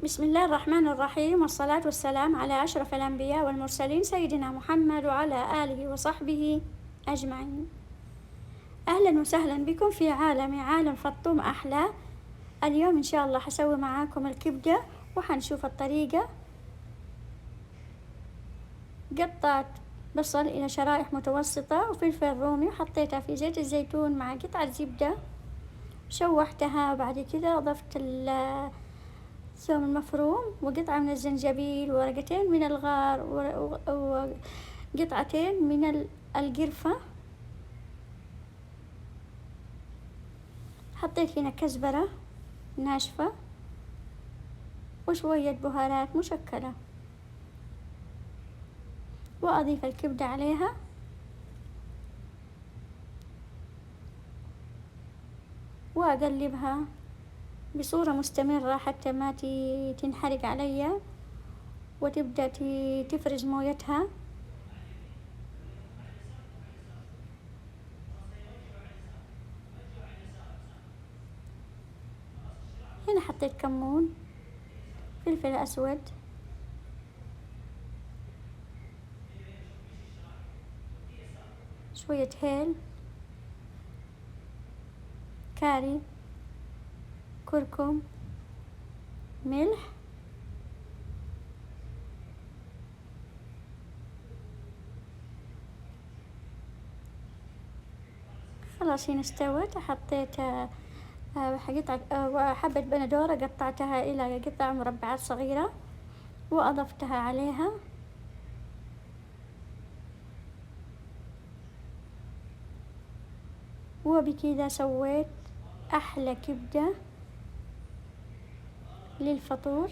بسم الله الرحمن الرحيم، والصلاة والسلام على أشرف الأنبياء والمرسلين سيدنا محمد وعلى آله وصحبه أجمعين. أهلا وسهلا بكم في عالم فطوم أحلى. اليوم إن شاء الله حسوي معاكم الكبدة وحنشوف الطريقة. قطعت بصل إلى شرائح متوسطة وفلفل رومي وحطيتها في زيت الزيتون مع قطعة زبدة، شوحتها. بعد كده أضفت الثوم المفروم وقطعة من الزنجبيل وورقتين من الغار وقطعتين من القرفة. حطيت هنا كزبرة ناشفة وشوية بهارات مشكلة، وأضيف الكبدة عليها وأقلبها بصورة مستمرة حتى ما تنحرق عليا وتبدأ تفرز مويتها. هنا حطيت كمون، فلفل أسود، شوية هيل، كاري، كركم، ملح، خلاص هنا استوت. حطيت حبة بندورة قطعتها إلى قطع مربعات صغيرة وأضفتها عليها، وبكذا سويت أحلى كبدة للفطور.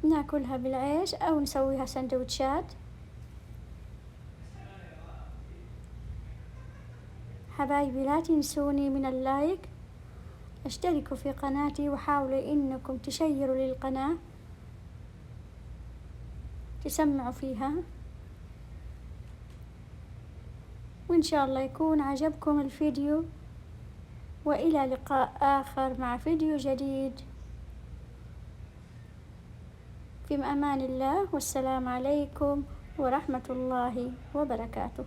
ناكلها بالعيش أو نسويها سندوتشات. حبايبي لا تنسوني من اللايك، اشتركوا في قناتي وحاولوا انكم تشيروا للقناة، تسمعوا فيها، وإن شاء الله يكون عجبكم الفيديو. وإلى لقاء آخر مع فيديو جديد، في أمان الله، والسلام عليكم ورحمة الله وبركاته.